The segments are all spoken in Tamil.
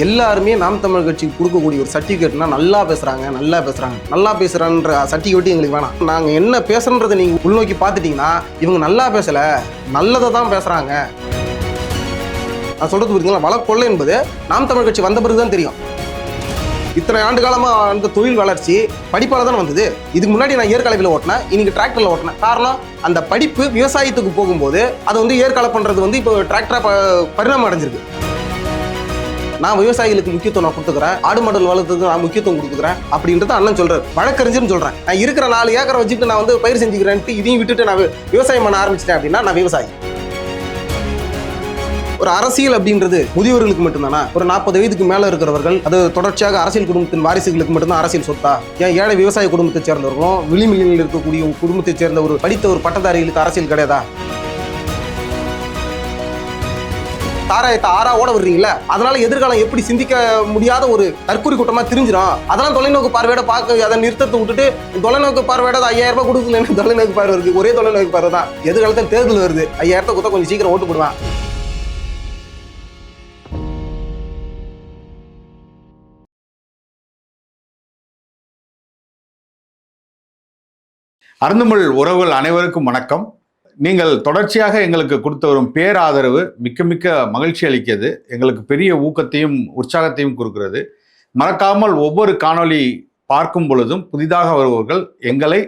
எல்லாருமே நாம் தமிழ் கட்சிக்கு கொடுக்கக்கூடிய ஒரு சர்டிஃபிகேட்னா நல்லா பேசுறான்ற சர்டிஃபிகேட் எங்களுக்கு வேணாம். நாங்கள் என்ன பேசுறன்றதை நீங்கள் உள்நோக்கி பார்த்துட்டீங்கன்னா இவங்க நல்லா பேசலை, நல்லதை தான் பேசுகிறாங்க. நான் சொல்கிறது புரியுதுங்களா? வழக்கொள்ளை என்பது நாம் தமிழ் கட்சி வந்த பிறகு தான் தெரியும். இத்தனை ஆண்டு காலமாக அந்த தொழில் வளர்ச்சி படிப்பால் தானே வந்தது. இதுக்கு முன்னாடி நான் ஏற்கலவையில் ஓட்டினேன், இன்னைக்கு டிராக்டரில் ஓட்டினேன். காரணம் அந்த படிப்பு விவசாயத்துக்கு போகும்போது அதை ஏற்கலை பண்ணுறது இப்போ டிராக்டராக பரிணாமம் அடைஞ்சிருக்கு. நான் விவசாயிகளுக்கு முக்கியத்துவம் நான் கொடுத்துக்கிறேன், ஆடு மாடல் வளர்த்துக்கு நான் முக்கியத்துவம் கொடுத்துக்கிறேன் அப்படின்றத அண்ணன் சொல்றாரு. வழக்கறிஞர்னு சொல்றேன். நான் இருக்கிற 4 ஏக்கரை வச்சுட்டு நான் பயிர் செஞ்சுக்கிறேன்ட்டு இதையும் விட்டுட்டு நான் விவசாயம் பண்ண ஆரம்பிச்சிட்டேன் அப்படின்னா நான் விவசாயி. ஒரு அரசியல் அப்படின்றது முதியவர்களுக்கு மட்டும்தானா? ஒரு 40 வயதுக்கு மேல இருக்கிறவர்கள் அது தொடர்ச்சியாக அரசியல் குடும்பத்தின் வாரிசுகளுக்கு மட்டும்தான் அரசியல் சொத்தா? ஏன் ஏழை விவசாய குடும்பத்தை சேர்ந்தவர்களும் விளிமிலில் இருக்கக்கூடிய குடும்பத்தை சேர்ந்த ஒரு படித்த ஒரு பட்டதாரிகளுக்கு அரசியல் கிடையாதா? தாராயத்தை ஆறா ஓட விடுறீங்களா? அதனால எதிர்காலம் எப்படி சிந்திக்க முடியாத ஒரு தற்கொலை கூட்டமா தெரிஞ்சிடும். அதெல்லாம் தொலைநோக்கு பார்வையோட பார்க்க அதை நிறுத்தத்தை விட்டுட்டு தொலைநோக்கு பார்வையோட 5000 ரூபாய் கொடுக்கலன்னு தொலைநோக்கு பார்வை இருக்கு. ஒரே தொலைநோக்கு பார்வை தான். எதிர்காலத்தில் தேர்தல் வருது, 5000 கொடுத்தா கொஞ்சம் சீக்கிரம் ஓட்டு போடுவான். அருந்தமிழ் உறவுகள் அனைவருக்கும் வணக்கம். நீங்கள் தொடர்ச்சியாக எங்களுக்கு கொடுத்து வரும் பேராதரவு மிக்க மிக்க மகிழ்ச்சி அளிக்கிறது. எங்களுக்கு பெரிய ஊக்கத்தையும் உற்சாகத்தையும் கொடுக்கிறது. மறக்காமல் ஒவ்வொரு காணொளி பார்க்கும் பொழுதும் புதிதாக வருபவர்கள் எங்களை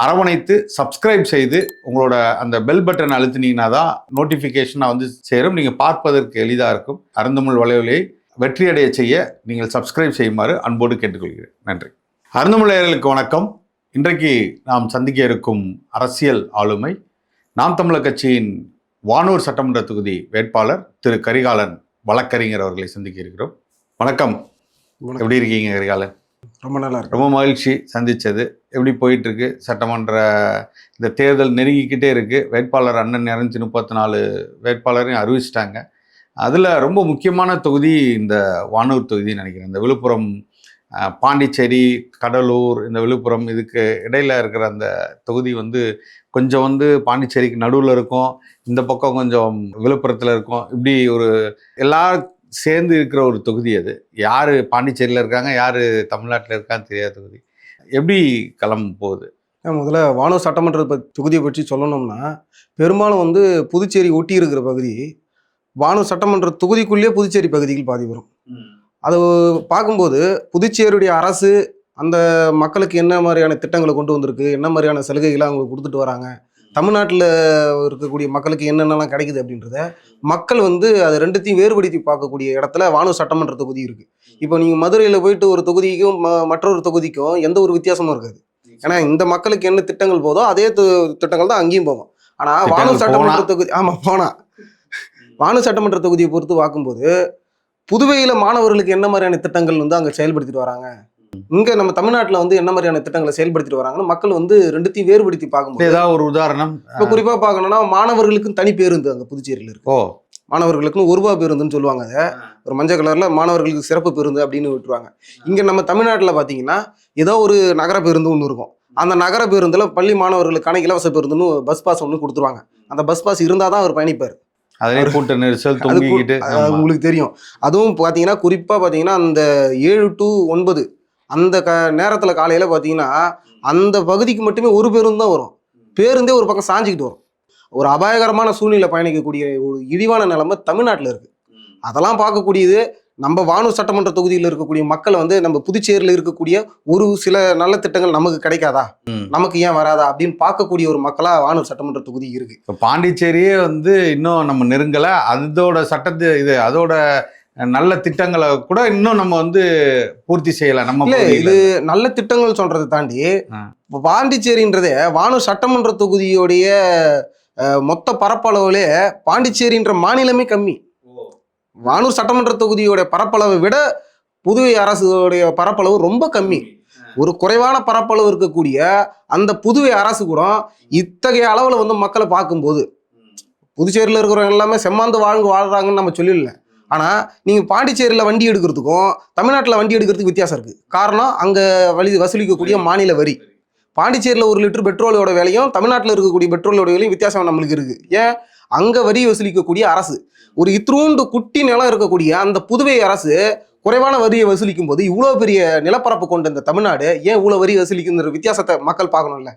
அரவணைத்து சப்ஸ்கிரைப் செய்து உங்களோட அந்த பெல் பட்டன் அழுத்தினீங்கன்னா தான் நோட்டிஃபிகேஷனாக சேரும். நீங்கள் பார்ப்பதற்கு எளிதாக இருக்கும். அருந்தமிழ் வலையொலியை வெற்றியடைய செய்ய நீங்கள் சப்ஸ்கிரைப் செய்யுமாறு அன்போடு கேட்டுக்கொள்கிறேன். நன்றி. அருந்தமிழர்களுக்கு வணக்கம். இன்றைக்கு நாம் சந்திக்க இருக்கும் அரசியல் ஆளுமை நாம் தமிழர் கட்சியின் வானூர் சட்டமன்ற தொகுதி வேட்பாளர் திரு கரிகாலன் வழக்கறிஞர் அவர்களை சந்திக்க இருக்கிறோம். வணக்கம். எப்படி இருக்கீங்க கரிகாலன்? ரொம்ப நல்லா இருக்கு. ரொம்ப மகிழ்ச்சி சந்திச்சது. எப்படி போயிட்டு இருக்கு சட்டமன்ற இந்த தேர்தல்? நெருங்கிக்கிட்டே இருக்கு. வேட்பாளர் அண்ணன் 234 வேட்பாளரையும் அறிவிச்சிட்டாங்க. அதில் ரொம்ப முக்கியமான தொகுதி இந்த வானூர் தொகுதின்னு நினைக்கிறேன். இந்த விழுப்புரம், பாண்டிச்சேரி, கடலூர், இந்த விழுப்புரம் இதுக்கு இடையில இருக்கிற அந்த தொகுதி கொஞ்சம் பாண்டிச்சேரிக்கு நடுவில் இருக்கும், இந்த பக்கம் கொஞ்சம் விழுப்புரத்தில் இருக்கும். இப்படி ஒரு எல்லாரும் சேர்ந்து இருக்கிற ஒரு தொகுதி அது. யார் பாண்டிச்சேரியில் இருக்காங்க, யார் தமிழ்நாட்டில் இருக்கான்னு தெரியாத தொகுதி. எப்படி களம் போகுது? முதல்ல வானூர் சட்டமன்ற தொகுதியை பற்றி சொல்லணும்னா, பெரும்பாலும் புதுச்சேரி ஒட்டி இருக்கிற பகுதி. வானூர் சட்டமன்ற தொகுதிக்குள்ளேயே புதுச்சேரி பகுதிகள் பாதி வரும். அது பார்க்கும்போது புதுச்சேரியுடைய அரசு அந்த மக்களுக்கு என்ன மாதிரியான திட்டங்களை கொண்டு வந்திருக்கு, என்ன மாதிரியான சலுகைகளை அவங்க கொடுத்துட்டு வராங்க, தமிழ்நாட்டில் இருக்கக்கூடிய மக்களுக்கு என்னென்னலாம் கிடைக்குது அப்படின்றத மக்கள் அது ரெண்டுத்தையும் வேறுபடுத்தி பார்க்கக்கூடிய இடத்துல வானூர் சட்டமன்ற தொகுதி இருக்குது. இப்போ நீங்கள் மதுரையில் போயிட்டு ஒரு தொகுதிக்கும் மற்றொரு தொகுதிக்கும் எந்த ஒரு வித்தியாசமும் இருக்காது. ஏன்னா இந்த மக்களுக்கு என்ன திட்டங்கள் போதோ அதே திட்டங்கள் தான் அங்கேயும் போகும். ஆனால் வானூர் சட்டமன்ற தொகுதி வானூர் சட்டமன்ற தொகுதியை பொறுத்து பார்க்கும்போது புதுவையில் மாணவர்களுக்கு என்ன மாதிரியான திட்டங்கள் அங்கே செயல்படுத்திட்டு வராங்க, இங்கே நம்ம தமிழ்நாட்டில் என்ன மாதிரியான திட்டங்களை செயல்படுத்திட்டு வராங்கன்னு மக்கள் ரெண்டுத்தையும் வேறுபடுத்தி பார்க்கும்போது ஏதாவது ஒரு உதாரணம் இப்போ குறிப்பாக பார்க்கணும்னா, மாணவர்களுக்கும் தனி பேருந்து அங்கே புதுச்சேரியில் இருக்கு. மாணவர்களுக்குன்னு 1 ரூபா பேருந்துன்னு சொல்லுவாங்க. அதை ஒரு மஞ்சள் கலரில் மாணவர்களுக்கு சிறப்பு பேருந்து அப்படின்னு விட்டுருவாங்க. இங்கே நம்ம தமிழ்நாட்டில் பார்த்தீங்கன்னா ஏதோ ஒரு நகர பேருந்து ஒன்று இருக்கும். அந்த நகர பேருந்தில் பள்ளி மாணவர்களுக்கான இலவச பேருந்துன்னு பஸ் பாஸ் ஒன்று கொடுத்துருவாங்க. அந்த பஸ் பாஸ் இருந்தால் தான் அவர் பயணிப்பார். கூட்ட நெரிசல் உங்களுக்கு தெரியும். அதுவும் பார்த்தீங்கன்னா குறிப்பாக பார்த்தீங்கன்னா அந்த 7 to 9 அந்த நேரத்தில் காலையில் பார்த்தீங்கன்னா அந்த பகுதிக்கு மட்டுமே ஒரு பேருந்து தான் வரும். பேருந்தே ஒரு பக்கம் சாஞ்சிக்கிட்டு வரும். ஒரு அபாயகரமான சூழ்நிலை பயணிக்கக்கூடிய ஒரு இழிவான நிலைமை தமிழ்நாட்டில் இருக்குது. அதெல்லாம் பார்க்கக்கூடியது நம்ம வானூர் சட்டமன்ற தொகுதியில் இருக்கக்கூடிய மக்கள் நம்ம புதுச்சேரியில் இருக்கக்கூடிய ஒரு சில நல்ல திட்டங்கள் நமக்கு கிடைக்காதா, நமக்கு ஏன் வராதா அப்படின்னு பார்க்கக்கூடிய ஒரு மக்களா வானூர் சட்டமன்ற தொகுதி இருக்கு. இப்போ பாண்டிச்சேரியே இன்னும் நம்ம நெருங்கல. அதோட சட்டத்து அதோட நல்ல திட்டங்களை கூட இன்னும் நம்ம பூர்த்தி செய்யலாம். நம்ம இது நல்ல திட்டங்கள் சொல்றதை தாண்டி பாண்டிச்சேரின்றதே வானூர் சட்டமன்ற தொகுதியோடைய மொத்த பரப்பளவுலே பாண்டிச்சேரின்ற மாநிலமே கம்மி. வானூர் சட்டமன்ற தொகுதியோட பரப்பளவை விட புதுவை அரசுடைய பரப்பளவு ரொம்ப கம்மி. ஒரு குறைவான பரப்பளவு இருக்கக்கூடிய அந்த புதுவை அரசு கூட இத்தகைய அளவில் மக்களை பார்க்கும்போது புதுச்சேரியில் இருக்கிறவங்க எல்லாமே செம்மாந்து வாழ்றாங்கன்னு நம்ம சொல்லல. ஆனால் நீங்கள் பாண்டிச்சேரியில் வண்டி எடுக்கிறதுக்கும் தமிழ்நாட்டில் வண்டி எடுக்கிறதுக்கு வித்தியாசம் இருக்குது. காரணம் அங்கே வசூலிக்கக்கூடிய மாநில வரி. பாண்டிச்சேரியில் 1 லிட்டர் பெட்ரோலோட விலையும் தமிழ்நாட்டில் இருக்கக்கூடிய பெட்ரோலோட விலையும் வித்தியாசம் நம்மளுக்கு இருக்குது. ஏன்? அங்க வரி வசூலிக்கக்கூடிய அரசு. ஒரு இத்ரூண்டு குட்டி நிலம் இருக்கக்கூடிய அந்த புதுவை அரசு குறைவான வரியை வசூலிக்கும் போது இவ்வளவு பெரிய நிலப்பரப்பு கொண்ட இந்த தமிழ்நாடு ஏன் இவ்வளவு வரி வசூலிக்குங்கிற வித்தியாசத்தை மக்கள் பார்க்கணும்ல.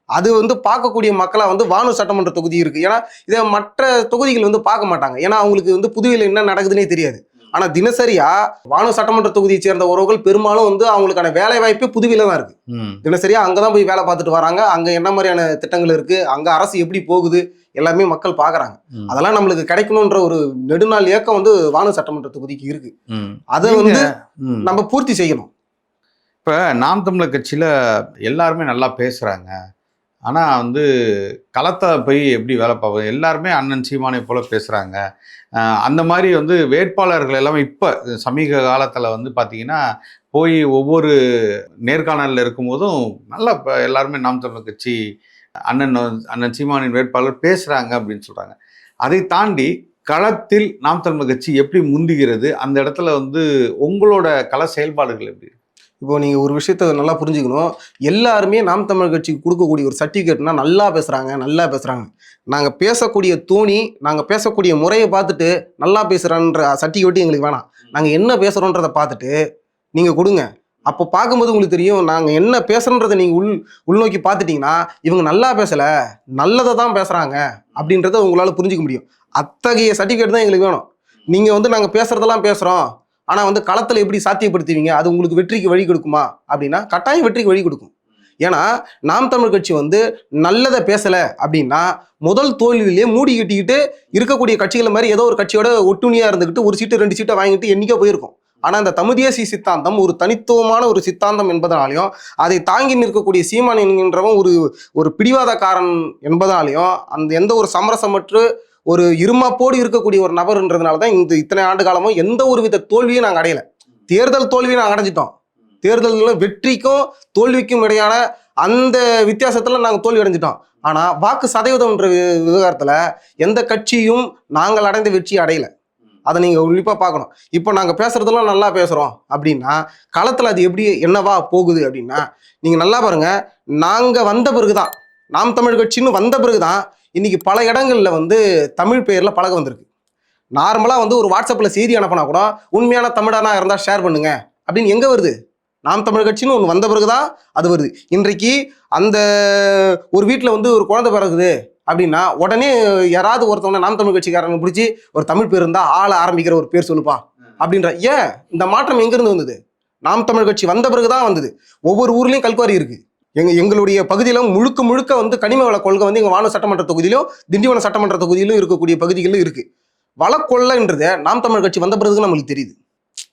அது பார்க்கக்கூடிய மக்களா வானூர் சட்டமன்ற தொகுதி இருக்கு. ஏன்னா இதை மற்ற தொகுதிகள் பார்க்க மாட்டாங்க. ஏன்னா அவங்களுக்கு புதுவையில் என்ன நடக்குதுன்னே தெரியாது. ஆனா தினசரியா வானூர் சட்டமன்ற தொகுதியை சேர்ந்த உறவுகள் பெரும்பாலும் அவங்களுக்கான வேலை வாய்ப்பே புதுவையில தான் இருக்கு. தினசரியா அங்கதான் போய் வேலை பார்த்துட்டு வராங்க. அங்க என்ன மாதிரியான திட்டங்கள் இருக்கு, அங்க அரசு எப்படி போகுது, எல்லாமே மக்கள் பாக்குறாங்க. அதெல்லாம் நம்மளுக்கு கிடைக்கணும்ன்ற ஒரு நெடுநாள் இயக்கம் வானூர் சட்டமன்ற தொகுதிக்கு இருக்கு. அதை நம்ம பூர்த்தி செய்யணும். இப்ப நாம் தமிழர் கட்சியில எல்லாருமே நல்லா பேசுறாங்க. ஆனால் களத்தை போய் எப்படி வேலை பார்ப்போம், எல்லாருமே அண்ணன் சீமானை போல பேசுகிறாங்க. அந்த மாதிரி வேட்பாளர்கள் எல்லாமே இப்போ சமீப காலத்தில் பார்த்தீங்கன்னா போய் ஒவ்வொரு நேர்காணலில் இருக்கும்போதும் நல்லா இப்போ எல்லாருமே நாம் தமிழர் கட்சி அண்ணன் சீமானின் வேட்பாளர் பேசுகிறாங்க அப்படின்னு சொல்கிறாங்க. அதை தாண்டி களத்தில் நாம் தமிழர் கட்சி எப்படி முந்துகிறது, அந்த இடத்துல உங்களோட கள செயல்பாடுகள் எப்படி? இப்போ நீங்கள் ஒரு விஷயத்த நல்லா புரிஞ்சுக்கணும். எல்லாருமே நாம் தமிழர் கட்சிக்கு கொடுக்கக்கூடிய ஒரு சர்டிஃபிகேட்னா நல்லா பேசுகிறாங்க. நாங்கள் பேசக்கூடிய தோணி, நாங்கள் பேசக்கூடிய முறையை பார்த்துட்டு நல்லா பேசுகிறான்ற சர்டிஃபிகேட்டு எங்களுக்கு வேணாம். நாங்கள் என்ன பேசுகிறோன்றதை பார்த்துட்டு நீங்கள் கொடுங்க. அப்போ பார்க்கும்போது உங்களுக்கு தெரியும் நாங்கள் என்ன பேசுகிறோன்றதை நீங்கள் உள்நோக்கி பார்த்துட்டிங்கன்னா இவங்க நல்லா பேசலை, நல்லதை தான் பேசுகிறாங்க அப்படின்றத உங்களால் புரிஞ்சிக்க முடியும். அத்தகைய சர்டிஃபிகேட் தான் எங்களுக்கு வேணும். நீங்கள் நாங்கள் பேசுகிறதெல்லாம் பேசுகிறோம், ஆனால் களத்தில் எப்படி சாத்தியப்படுத்துவீங்க, அது உங்களுக்கு வெற்றிக்கு வழி கொடுக்குமா அப்படின்னா கட்டாயம் வெற்றிக்கு வழி கொடுக்கும். ஏன்னா நாம் தமிழர் கட்சி நல்லதை பேசலை அப்படின்னா முதல் தோல்வியிலேயே மூடி கட்டிக்கிட்டு இருக்கக்கூடிய கட்சிகளை மாதிரி ஏதோ ஒரு கட்சியோட ஒட்டுணியாக இருந்துக்கிட்டு ஒரு சீட்டு 2 சீட்டை வாங்கிட்டு என்னைக்கோ போயிருக்கும். ஆனால் அந்த தமிழ்தேசிய சித்தாந்தம் ஒரு தனித்துவமான ஒரு சித்தாந்தம் என்பதனாலையும் அதை தாங்கி நிற்கக்கூடிய சீமான் என்கின்றவன் ஒரு பிடிவாதக்காரன் என்பதனாலையும் எந்த ஒரு சமரசமற்று ஒரு இருமாப்போடு இருக்கக்கூடிய ஒரு நபர்ன்றதுனால தான் இத்தனை ஆண்டு காலமும் எந்த ஒரு வித தோல்வியும் நாங்கள் அடையலை. தேர்தல் தோல்வியை நாங்கள் அடைஞ்சிட்டோம். தேர்தலில் வெற்றிக்கும் தோல்விக்கும் இடையான அந்த வித்தியாசத்தில் நாங்கள் தோல்வி அடைஞ்சிட்டோம். ஆனால் வாக்கு சதவீதம்ன்ற விவகாரத்தில் எந்த கட்சியும் நாங்கள் அடைந்த வெற்றி அடையலை. அதை நீங்கள் உன்னிப்பாக பார்க்கணும். இப்போ நாங்கள் பேசுகிறதெல்லாம் நல்லா பேசுகிறோம் அப்படின்னா களத்தில் அது எப்படி என்னவா போகுது அப்படின்னா நீங்கள் நல்லா பாருங்கள். நாங்கள் வந்த பிறகு தான், நாம் தமிழ் கட்சின்னு வந்த பிறகு தான் இன்னைக்கு பல இடங்களில் தமிழ் பெயரில் பழக வந்திருக்கு. நார்மலாக ஒரு வாட்ஸ்அப்பில் செய்தி அனுப்பினா கூட உண்மையான தமிழனா இருந்தால் ஷேர் பண்ணுங்க அப்படின்னு எங்கே வருது? நாம் தமிழ் கட்சின்னு ஒன்று வந்த பிறகு தான் அது வருது. இன்றைக்கு அந்த ஒரு வீட்டில் ஒரு குழந்தை பிறகுது அப்படின்னா உடனே யாராவது ஒருத்தவங்க நாம் தமிழ் கட்சிக்காரங்க பிடிச்சி ஒரு தமிழ் பேர் இருந்தால் ஆள ஆரம்பிக்கிற ஒரு பேர் சொல்லுப்பா அப்படின்ற. ஏன் இந்த மாற்றம் எங்கேருந்து வந்தது? நாம் தமிழ் கட்சி வந்த பிறகு தான் வந்தது. ஒவ்வொரு ஊர்லேயும் கல்குவாரி இருக்குது. எங்களுடைய பகுதியிலும் முழுக்க கனிம வள கொள்கை எங்கள் வானூர் சட்டமன்ற தொகுதியிலும் திண்டிவனம் சட்டமன்ற தொகுதியிலும் இருக்கக்கூடிய பகுதிகளிலும் இருக்குது. வளக்கொள்ளைன்றதை நாம் தமிழ் கட்சி வந்த பிறகு நம்மளுக்கு தெரியுது.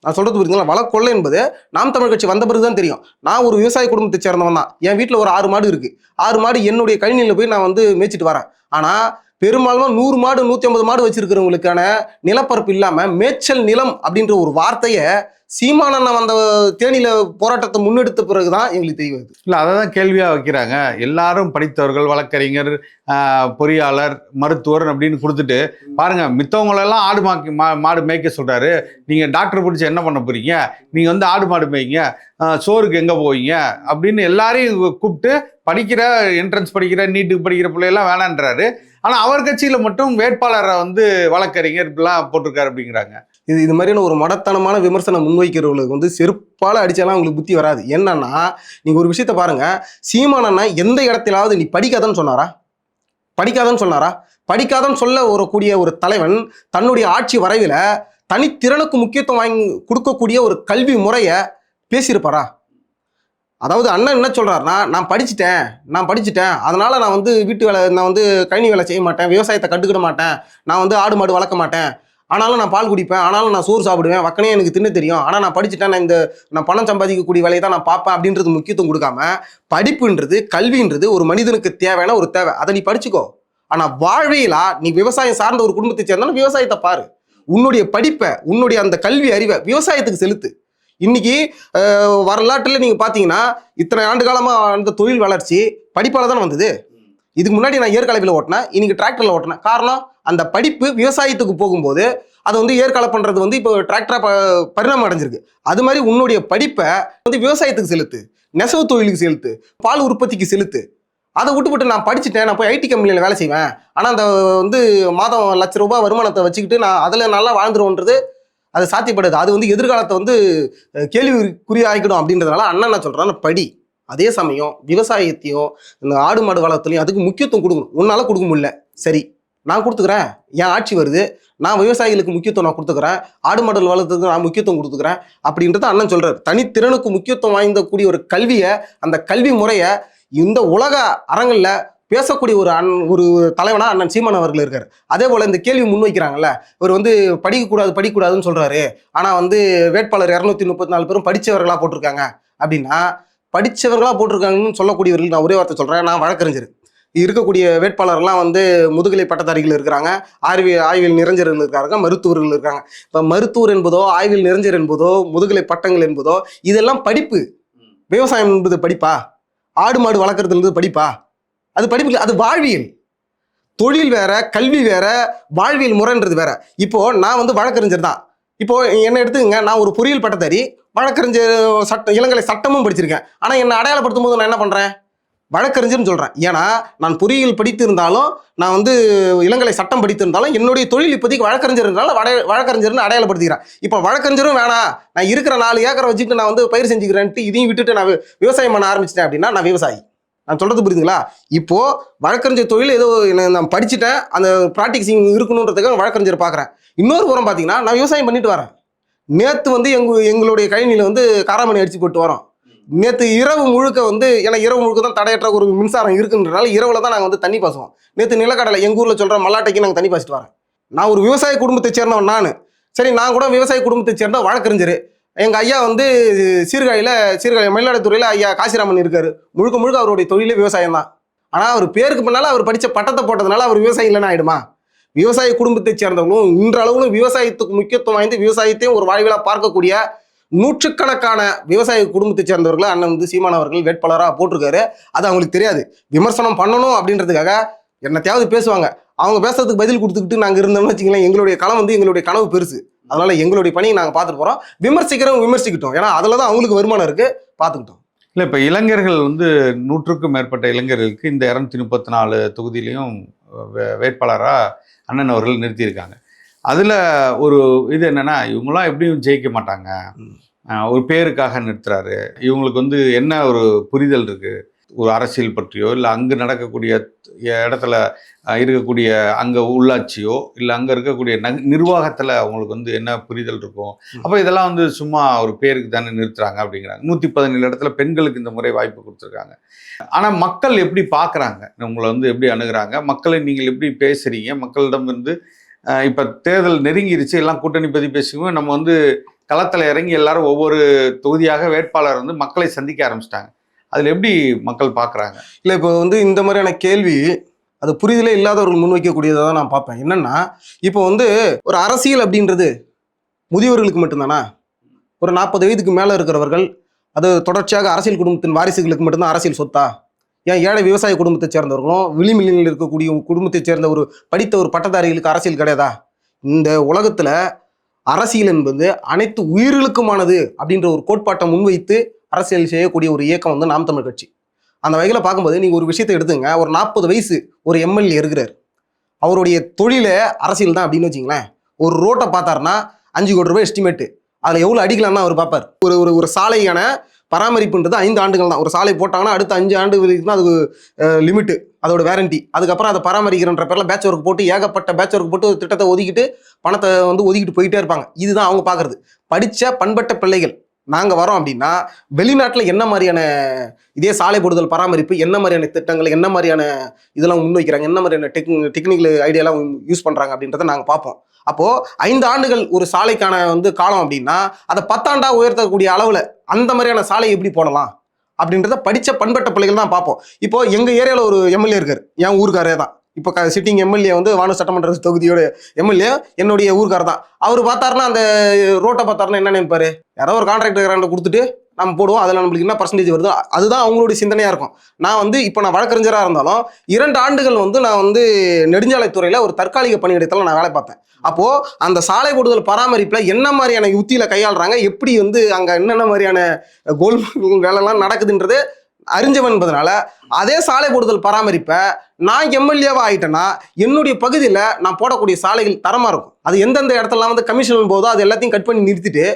நான் சொல்றது புரியுதுங்களா? வளக்கொள்ளை என்பது நாம் தமிழ் கட்சி வந்த பிறகு தான் தெரியும். நான் ஒரு விவசாய குடும்பத்தை சேர்ந்தவன் தான். என் வீட்டில் ஒரு 6 மாடு இருக்குது. 6 மாடு என்னுடைய கழனியில் போய் நான் மேய்ச்சிட்டு வரேன். ஆனால் பெரும்பாலும் 100 மாடு 150 மாடு வச்சிருக்கிறவங்களுக்கான நிலப்பரப்பு இல்லாமல் மேய்ச்சல் நிலம் அப்படின்ற ஒரு வார்த்தையை சீமானன் அந்த தேனியில போராட்டத்தை முன்னெடுத்த பிறகுதான் எங்களுக்கு தெரிய வருது. இல்லை, அதை தான் கேள்வியாக வைக்கிறாங்க. எல்லாரும் படித்தவர்கள், வழக்கறிஞர், பொறியாளர், மருத்துவர் அப்படின்னு கொடுத்துட்டு பாருங்க, மித்தவங்களெல்லாம் மாடு மேய்க்க சொல்றாரு. நீங்க டாக்டர் பிடிச்சி என்ன பண்ண போறீங்க, நீங்க ஆடு மாடு மேய்ங்க, சோறுக்கு எங்க போவீங்க அப்படின்னு எல்லாரையும் கூப்பிட்டு படிக்கிற என்ட்ரன்ஸ் படிக்கிற நீட்டுக்கு படிக்கிற பிள்ளையெல்லாம் வேணான்றாரு. ஆனால் அவர் கட்சியில் மட்டும் வேட்பாளரை வழக்கறிஞர் இப்படிலாம் போட்டிருக்காரு அப்படிங்கிறாங்க. இது மாதிரியான ஒரு மடத்தனமான விமர்சனம் முன்வைக்கிறவங்களுக்கு செருப்பால அடிச்சாலாம் உங்களுக்கு புத்தி வராது. என்னன்னா நீங்க ஒரு விஷயத்த பாருங்க. சீமானன்னா எந்த இடத்திலாவது நீ படிக்காதன்னு சொன்னாரா? படிக்காதன்னு சொல்ல வரக்கூடிய ஒரு தலைவன் தன்னுடைய ஆட்சி வரைவில் தனித்திறனுக்கு முக்கியத்துவம் வாங்கி கொடுக்கக்கூடிய ஒரு கல்வி முறையை பேசியிருப்பாரா? அதாவது அண்ணன் என்ன சொல்றாருன்னா, நான் படிச்சுட்டேன் அதனால நான் வீட்டு வேலை, நான் கழனி வேலை செய்ய மாட்டேன், விவசாயத்தை கட்டுக்கிட மாட்டேன், நான் ஆடு மாடு வளர்க்க மாட்டேன், ஆனாலும் நான் பால் குடிப்பேன், ஆனாலும் நான் சோறு சாப்பிடுவேன், வக்கனே எனக்கு தின்னு தெரியும், ஆனால் நான் படிச்சுட்டேன், நான் பணம் சம்பாதிக்கக்கூடிய வேலையை தான் நான் பார்ப்பேன் அப்படின்றது முக்கியத்துவம் கொடுக்காம, படிப்புன்றது கல்வின்றது ஒரு மனிதனுக்கு தேவையான ஒரு தேவை, அதை நீ படிச்சுக்கோ. ஆனால் வாழ்வியலா நீ விவசாயம் சார்ந்த ஒரு குடும்பத்தை சேர்ந்தாலும் விவசாயத்தை பாரு. உன்னுடைய படிப்பை, உன்னுடைய அந்த கல்வி அறிவை விவசாயத்துக்கு செலுத்து. இன்னைக்கு வரலாற்றில் நீங்கள் பார்த்தீங்கன்னா இத்தனை ஆண்டு காலமாக அந்த தொழில் வளர்ச்சி படிப்பால் தானே வந்தது. இதுக்கு முன்னாடி நான் ஏற்கலவையில் ஓட்டினேன், இன்னைக்கு டிராக்டரில் ஓட்டினேன். காரணம், அந்த படிப்பு விவசாயத்துக்கு போகும்போது அதை ஏற்கலை பண்ணுறது இப்போ டிராக்டராக பரிணாமம் அடைஞ்சிருக்கு. அது மாதிரி உன்னுடைய படிப்பை விவசாயத்துக்கு செலுத்து, நெசவு தொழிலுக்கு செலுத்து, பால் உற்பத்திக்கு செலுத்து. அதை விட்டுவிட்டு நான் படிச்சுட்டேன், நான் போய் ஐடி கம்பெனியில் வேலை செய்வேன், ஆனால் அந்த வந்து மாதம் ₹1,00,000 வருமானத்தை வச்சுக்கிட்டு நான் அதில் நல்லா வாழ்ந்துருவோன்றது அது சாத்தியப்படுது. அது வந்து எதிர்காலத்தை வந்து கேள்விக்குறி ஆகிக்கணும் அப்படின்றதுனால அண்ணன் என்ன சொல்கிறான்னு படி. அதே சமயம் விவசாயத்தையும் இந்த ஆடு மாடு வளர்த்துலையும் அதுக்கு முக்கியத்துவம் கொடுக்கணும். உன்னால் கொடுக்க முடியல, சரி நான் கொடுத்துக்கிறேன், என் ஆட்சி வருது, நான் விவசாயிகளுக்கு முக்கியத்துவம் நான் கொடுத்துக்கிறேன், ஆடு மாடுகள் வளர்த்துக்கு நான் முக்கியத்துவம் கொடுத்துக்கிறேன் அப்படின்றத அண்ணன் சொல்கிறார். தனித்திறனுக்கு முக்கியத்துவம் வாய்ந்தக்கூடிய ஒரு கல்வியை, அந்த கல்வி முறையை இந்த உலக அரங்கில் பேசக்கூடிய ஒரு தலைவனா அண்ணன் சீமான் அவர்கள் இருக்காரு. அதே போல இந்த கேள்வி முன்வைக்கிறாங்கல்ல, இவர் வந்து படிக்கக்கூடாதுன்னு சொல்றாரு, ஆனா வந்து வேட்பாளர் 234 பேரும் படிச்சவர்களா போட்டிருக்காங்க அப்படின்னா, படிச்சவர்களா போட்டிருக்காங்கன்னு சொல்லக்கூடியவர்கள் நான் ஒரே வார்த்தை சொல்றேன், நான் வழக்கறிஞர். இருக்கக்கூடிய வேட்பாளர்லாம் வந்து முதுகலை பட்டதாரிகள் இருக்கிறாங்க, ஆய்வில் நிறைஞர்கள் இருக்காங்க, மருத்துவர்கள் இருக்காங்க. இப்போ மருத்துவர் என்பதோ ஆய்வில் நிறைஞர் என்பதோ முதுகலை பட்டங்கள் என்பதோ இதெல்லாம் படிப்பு. விவசாயம் என்பது படிப்பா? ஆடு மாடு வளர்க்குறதுன்றது படிப்பா? அது படிப்பு இல்லை, அது வாழ்வியல். தொழில் வேற, கல்வி வேற, வாழ்வியல் முறைன்றது வேற. இப்போ நான் வந்து வழக்கறிஞர் தான். இப்போ என்ன எடுத்துக்கங்க, நான் ஒரு பொறியியல் பட்டதாரி, வழக்கறிஞர் இளங்கலை சட்டமும் படிச்சிருக்கேன். ஆனால் என்னை அடையாளப்படுத்தும் போது நான் என்ன பண்ணுறேன்? வழக்கறிஞர்னு சொல்கிறேன். ஏன்னா நான் பொறியியல் படித்து இருந்தாலும், நான் வந்து இளங்கலை சட்டம் படித்திருந்தாலும், என்னுடைய தொழில் இப்போதைக்கு வழக்கறிஞர்னால வழக்கறிஞர்னு அடையாளப்படுத்திக்கிறேன். இப்போ வழக்கறிஞரும் வேணாம், நான் இருக்கிற 4 ஏக்கரை வச்சுட்டு நான் வந்து பயிர் செஞ்சுக்கிறேன்ட்டு இதையும் விட்டுட்டு நான் விவசாயம் பண்ண ஆரம்பிச்சிட்டேன் அப்படின்னா நான் விவசாயி. நான் சொல்கிறது புரியுதுங்களா? இப்போ வழக்கறிஞர் தொழில் ஏதோ நான் படிச்சுட்டேன், அந்த ப்ராக்டிக்ஸிங் இருக்கணுன்றதுக்காக வழக்கறிஞர் பார்க்குறேன். இன்னொரு புறம் பார்த்தீங்கன்னா நான் விவசாயம் பண்ணிட்டு வரேன். நேற்று வந்து எங்களுடைய கழனியில் வந்து காராமணி அடிச்சு போட்டு வரோம். நேற்று இரவு முழுக்க வந்து, ஏன்னா இரவு முழுக்க தான் தடையற்ற ஒரு மின்சாரம் இருக்குன்றனால இரவில் தான் நாங்கள் வந்து தண்ணி பாசுவோம். நேற்று நிலக்கடலை எங்கள் ஊரில் சொல்கிற மல்லாட்டைக்கு நாங்கள் தண்ணி பாசிட்டு வரேன். நான் ஒரு விவசாய குடும்பத்தை சேர்ந்தவன் நான். சரி, நான் கூட விவசாய குடும்பத்தை சேர்ந்த வழக்கறிஞர். எங்கள் ஐயா வந்து சீர்காழி மயிலாடுதுறையில் ஐயா காசிராமன் இருக்காரு. முழுக்க அவருடைய தொழிலே விவசாயம் தான். ஆனால் அவர் பேருக்கு பின்னால் அவர் படித்த பட்டத்தை போட்டதுனால அவர் விவசாயம் இல்லைன்னா ஆயிடுமா? விவசாய குடும்பத்தை சேர்ந்தவங்களும் இன்றளவும் விவசாயத்துக்கு முக்கியத்துவம் வாய்ந்து விவசாயத்தையும் ஒரு வாழ்விலாக பார்க்கக்கூடிய நூற்றுக்கணக்கான விவசாய குடும்பத்தை சேர்ந்தவர்களை அண்ணன் வந்து சீமான் அவர்கள் வேட்பாளராக போட்டிருக்காரு. அது அவங்களுக்கு தெரியாது. விமர்சனம் பண்ணணும் அப்படின்றதுக்காக என்னத்தையாவது பேசுவாங்க. அவங்க பேசுறதுக்கு பதில் கொடுத்துக்கிட்டு நாங்கள் இருந்தோம்னு வச்சுங்களேன், எங்களுடைய களம் வந்து எங்களுடைய கனவு பெருசு. அதனால எங்களுடைய பணியை நாங்கள் பார்த்துட்டு போகிறோம். விமர்சிக்கிறவங்க விமர்சிக்கிட்டோம், ஏன்னா அதில் தான் அவங்களுக்கு வருமானம் இருக்குது, பார்த்துக்கிட்டோம். இல்லை, இப்போ இளைஞர்கள் வந்து 100க்கும் மேற்பட்ட இளைஞர்களுக்கு இந்த 234 தொகுதியிலையும் வேட்பாளராக அண்ணன் அவர்கள் நிறுத்தியிருக்காங்க. அதில் ஒரு இது என்னென்னா, இவங்களாம் எப்படியும் ஜெயிக்க மாட்டாங்க, ஒரு பேருக்காக நிறுத்துறாரு. இவங்களுக்கு வந்து என்ன ஒரு புரிதல் இருக்குது, ஒரு அரசியல் பற்றியோ இல்லை அங்கே நடக்கக்கூடிய இடத்துல இருக்கக்கூடிய அங்கே உள்ளாட்சியோ இல்லை அங்கே இருக்கக்கூடிய நிர்வாகத்தில் அவங்களுக்கு வந்து என்ன புரிதல் இருக்கும். அப்போ இதெல்லாம் வந்து சும்மா ஒரு பேருக்கு தானே நிறுத்துறாங்க அப்படிங்கிறாங்க. 117 இடத்துல பெண்களுக்கு இந்த முறை வாய்ப்பு கொடுத்துருக்காங்க. ஆனால் மக்கள் எப்படி பார்க்குறாங்க, உங்களை வந்து எப்படி அணுகிறாங்க, மக்களை நீங்கள் எப்படி பேசுகிறீங்க, மக்களிடம் வந்து இப்போ தேர்தல் நெருங்கிருச்சு, எல்லாம் கூட்டணி பற்றி பேசிக்கும்போது நம்ம வந்து களத்தில் இறங்கி எல்லாரும் ஒவ்வொரு தொகுதியாக வேட்பாளர் வந்து மக்களை சந்திக்க ஆரம்பிச்சிட்டாங்க. அதில் எப்படி மக்கள் பார்க்குறாங்க? இல்லை, இப்போ வந்து இந்த மாதிரியான கேள்வி அது புரிதலே இல்லாதவர்கள் முன்வைக்கக்கூடியதை தான் நான் பார்ப்பேன். என்னென்னா, இப்போ வந்து ஒரு அரசியல் அப்படின்றது முதியவர்களுக்கு மட்டும்தானா? ஒரு 40 வயதுக்கு மேலே இருக்கிறவர்கள், அது தொடர்ச்சியாக அரசியல் குடும்பத்தின் வாரிசுகளுக்கு மட்டும்தான் அரசியல் சொத்தா? ஏன் ஏழை விவசாய குடும்பத்தை சேர்ந்தவர்களும் விளிமிலில் இருக்கக்கூடிய குடும்பத்தை சேர்ந்த ஒரு படித்த ஒரு பட்டதாரிகளுக்கு அரசியல் கிடையாதா? இந்த உலகத்தில் அரசியல் என்பது அனைத்து உயிர்களுக்குமானது அப்படின்ற ஒரு கோட்பாட்டை முன்வைத்து அரசியல் செய்யக்கூடிய ஒரு இயக்கம் வந்து நாம் தமிழ் கட்சி. அந்த வகையில் பார்க்கும்போது நீங்கள் ஒரு விஷயத்தை எடுத்துங்க, ஒரு 40 வயசு ஒரு எம்எல்ஏ இருக்கிறார், அவருடைய தொழிலே அரசியல் தான் அப்படின்னு வச்சிங்களேன். ஒரு ரோட்டை பார்த்தாருன்னா 5 கோடி ரூபாய் எஸ்டிமேட்டு, அதில் எவ்வளோ அடிக்கலாம்னா அவர் பார்ப்பார். ஒரு சாலையான பராமரிப்புன்றது 5 ஆண்டுகள் தான். ஒரு சாலை போட்டாங்கன்னா அடுத்த 5 ஆண்டு வரைக்கும் அதுக்கு லிமிட்டு, அதோட வேரண்டி. அதுக்கப்புறம் அதை பராமரிக்கிறன்ற பேரில் பேட்ச் ஒர்க் போட்டு ஏகப்பட்ட பேட்ச் ஒர்க் போட்டு ஒரு திட்டத்தை ஒதுக்கிட்டு பணத்தை வந்து ஒதுக்கிட்டு போயிட்டே இருப்பாங்க. இதுதான் அவங்க பார்க்குறது. படித்த பண்பட்ட பிள்ளைகள் நாங்கள் வரோம் அப்படின்னா வெளிநாட்டில் என்ன மாதிரியான இதே சாலை போடுதல் பராமரிப்பு, என்ன மாதிரியான திட்டங்கள், என்ன மாதிரியான இதெல்லாம் முன்வைக்கிறாங்க, என்ன மாதிரியான டெக்னிக்கல் ஐடியாலாம் யூஸ் பண்ணுறாங்க அப்படின்றத நாங்கள் பார்ப்போம். அப்போது 5 ஆண்டுகள் ஒரு சாலைக்கான வந்து காலம் அப்படின்னா அதை 10 ஆண்டாக உயர்த்தக்கூடிய அளவில் அந்த மாதிரியான சாலை எப்படி போடலாம் அப்படின்றத படித்த பண்பட்ட பிள்ளைகள் தான் பார்ப்போம். இப்போது எங்கள் ஏரியாவில் ஒரு எம்எல்ஏ இருக்கார், என் ஊருக்காரே தான். இப்போ சிட்டிங் எம்எல்ஏ வந்து வானூர் சட்டமன்ற தொகுதியோட எம்எல்ஏ என்னுடைய ஊருக்கார் தான். அவர் பார்த்தாருன்னா அந்த ரோட்டை பார்த்தாருன்னா என்ன நினைப்பாரு, யாரோ ஒரு கான்ட்ராக்டர் கொடுத்துட்டு நம்ம போடுவோம், அதில் நம்மளுக்கு என்ன பர்சன்டேஜ் வருதோ அதுதான் அவங்களுடைய சிந்தனையாக இருக்கும். நான் வந்து இப்போ நான் வழக்கறிஞராக இருந்தாலும் 2 ஆண்டுகள் வந்து நான் வந்து நெடுஞ்சாலைத்துறையில் ஒரு தற்காலிக பணியிடத்தில் நான் வேலை பார்த்தேன். அப்போது அந்த சாலை போடுதல் பராமரிப்பில் என்ன மாதிரியான யுத்தியில் கையாளுறாங்க, எப்படி வந்து அங்கே என்னென்ன மாதிரியான கோல் வேலைலாம் நடக்குதுன்றது அறிஞ்சவன் என்பதனால அதே சாலை போடுதல் பராமரிப்பை நான் எம்எல்ஏவா ஆயிட்டேன்னா என்னுடைய பகுதியில் நான் போடக்கூடிய சாலைகள் தரமாக இருக்கும். அது எந்தெந்த இடத்துலலாம் வந்து கமிஷன் போதோ அது எல்லாத்தையும் கட் பண்ணி நிறுத்திட்டு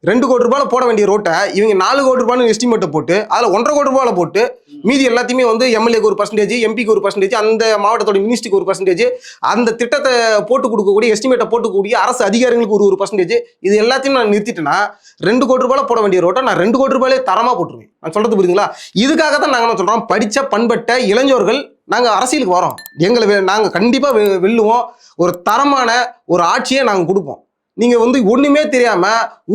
2 கோடி ரூபாய் போட வேண்டிய ரோட்டை இவங்க 4 கோடி ரூபாய்னு எஸ்டிமேட்டை போட்டு அதில் 1.5 கோடி ரூபாயில் போட்டு மீதி எல்லாத்தையுமே வந்து எம்எல்ஏக்கு ஒரு பர்சன்டேஜ், எம்பிக்கு ஒரு பர்சன்டேஜ், அந்த மாவட்டத்தோட மினிஸ்ட்ரிக்கு ஒரு பர்சன்டேஜ், அந்த திட்டத்தை போட்டு கொடுக்கக்கூடிய எஸ்டிமேட்டை போட்டுக்கூடிய அரசு அதிகாரிகளுக்கு ஒரு பர்சன்டேஜ், இது எல்லாத்தையும் நான் நிறுத்திட்டேன்னா 2 கோடி ரூபாயில் போட வேண்டிய ரோட்டை நான் 2 கோடி ரூபாயிலே தரமாக போட்டுருவேன். நான் சொல்றது புரியுதுங்களா? இதுக்காக தான் நாங்கள் என்ன சொல்கிறோம், படித்த பண்பட்ட இளைஞர்கள் நாங்கள் அரசியலுக்கு வரோம். எங்களை நாங்கள் கண்டிப்பாக வெல்லுவோம். ஒரு தரமான ஒரு ஆட்சியை நாங்கள் கொடுப்போம். நீங்க வந்து ஒண்ணுமே தெரியாம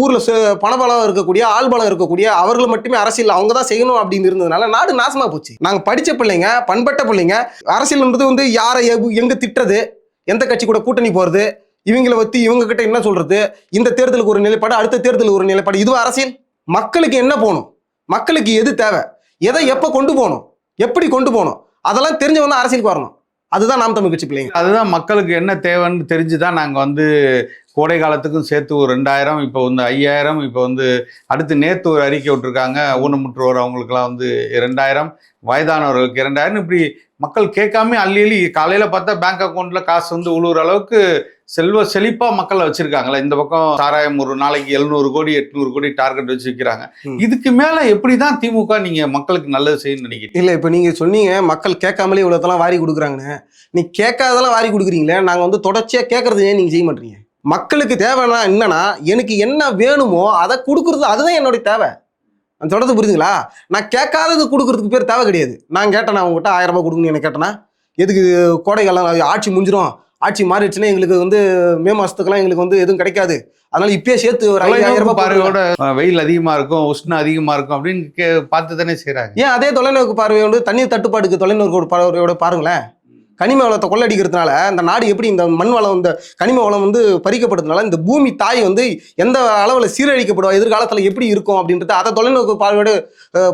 ஊர்ல பணபலம் இருக்கக்கூடிய ஆள்பலம் இருக்கக்கூடிய அவர்கள் மட்டுமே அரசியல் அவங்க தான் செய்யணும் அப்படின்னு இருந்ததுனால நாடு நாசமா போச்சு. நாங்க படிச்ச பிள்ளைங்க, பண்பட்ட பிள்ளைங்க, அரசியல்ன்றது வந்து யாரை எங்க திட்டுறது, எந்த கட்சி கூட கூட்டணி போறது, இவங்களை வச்சு இவங்க கிட்ட என்ன சொல்றது, இந்த தேர்தலுக்கு ஒரு நிலைப்பாடு, அடுத்த தேர்தலுக்கு ஒரு நிலைப்பாடு, இதுவா அரசியல்? மக்களுக்கு என்ன போகணும், மக்களுக்கு எது தேவை, எதை எப்ப கொண்டு போகணும், எப்படி கொண்டு போகணும், அதெல்லாம் தெரிஞ்சவங்க தான் அரசியலுக்கு வரணும். அதுதான் நாம் தமிழ் கட்சி பிள்ளைங்க. அதுதான் மக்களுக்கு என்ன தேவைன்னு தெரிஞ்சுதான் நாங்கள் வந்து கோடை காலத்துக்கும் சேர்த்து ஒரு 2000, இப்போ வந்து 5000, இப்போ வந்து அடுத்து நேற்று ஒரு அறிக்கை விட்டுருக்காங்க ஊனமுற்றோர் அவங்களுக்குலாம் வந்து 2000, வயதானவர்களுக்கு 2000, இப்படி மக்கள் கேட்காம அள்ளி காலையில் பார்த்தா பேங்க் அக்கௌண்ட்டில் காசு வந்து உழுவுற அளவுக்கு செழிப்பாக மக்களை வச்சுருக்காங்களே. இந்த பக்கம் சாராயம் ஒரு நாளைக்கு 700 கோடி 800 கோடி டார்கெட் வச்சு விற்கிறாங்க. இதுக்கு மேலே எப்படி தான் திமுக நீங்கள் மக்களுக்கு நல்லது செய்யணும்னு நினைக்கிறீங்க? இல்லை, இப்போ நீங்கள் சொன்னீங்க மக்கள் கேட்காமலே இவ்வளோத்தெல்லாம் வாரி கொடுக்குறாங்கன்னு. நீ கேட்காதெல்லாம் வாரி கொடுக்குறீங்களே, நாங்கள் வந்து தொடர்ச்சியாக கேட்கறது ஏன் நீங்கள் செய்ய மாட்டீங்க? மக்களுக்கு தேவைன்னா என்னன்னா, எனக்கு என்ன வேணுமோ அதை கொடுக்குறது, அதுதான் என்னுடைய தேவை. நான் சொல்றது புரியுதுங்களா? நான் கேட்காதது கொடுக்குறதுக்கு பேர் தேவை கிடையாது. நான் கேட்டேன்னா உங்ககிட்ட 1000 ரூபாய் கொடுக்கணும்னு எனக்கு கேட்டேன்னா, எதுக்கு கோடைக்காலம் ஆட்சி முடிஞ்சிடும், ஆட்சி மாறிடுச்சுன்னா எங்களுக்கு வந்து மே மாசத்துக்கெல்லாம் எங்களுக்கு வந்து எதுவும் கிடைக்காது, அதனால இப்பயே சேர்த்து ஒரு 5000 ரூபாய் பார்வையோட வெயில் அதிகமா இருக்கும், உஷ்ணம் அதிகமா இருக்கும் அப்படின்னு பார்த்து தானே செய்யறாங்க. ஏன் அதே தொலைநோக்கு பார்வையோடு தண்ணீர் தட்டுப்பாடுக்கு தொலைநோக்கு பார்வையோட பாருங்களேன். கனிம வளத்தை கொள்ளடிக்கிறதுனால இந்த நாடு எப்படி, இந்த மண் வளம், இந்த கனிம வளம் வந்து பறிக்கப்படுறதுனால இந்த பூமி தாய் வந்து எந்த அளவில் சீரழிக்கப்படுவா, எதிர்காலத்தில் எப்படி இருக்கும் அப்படின்றது அதை தொலைநோக்கு பார்வையோடு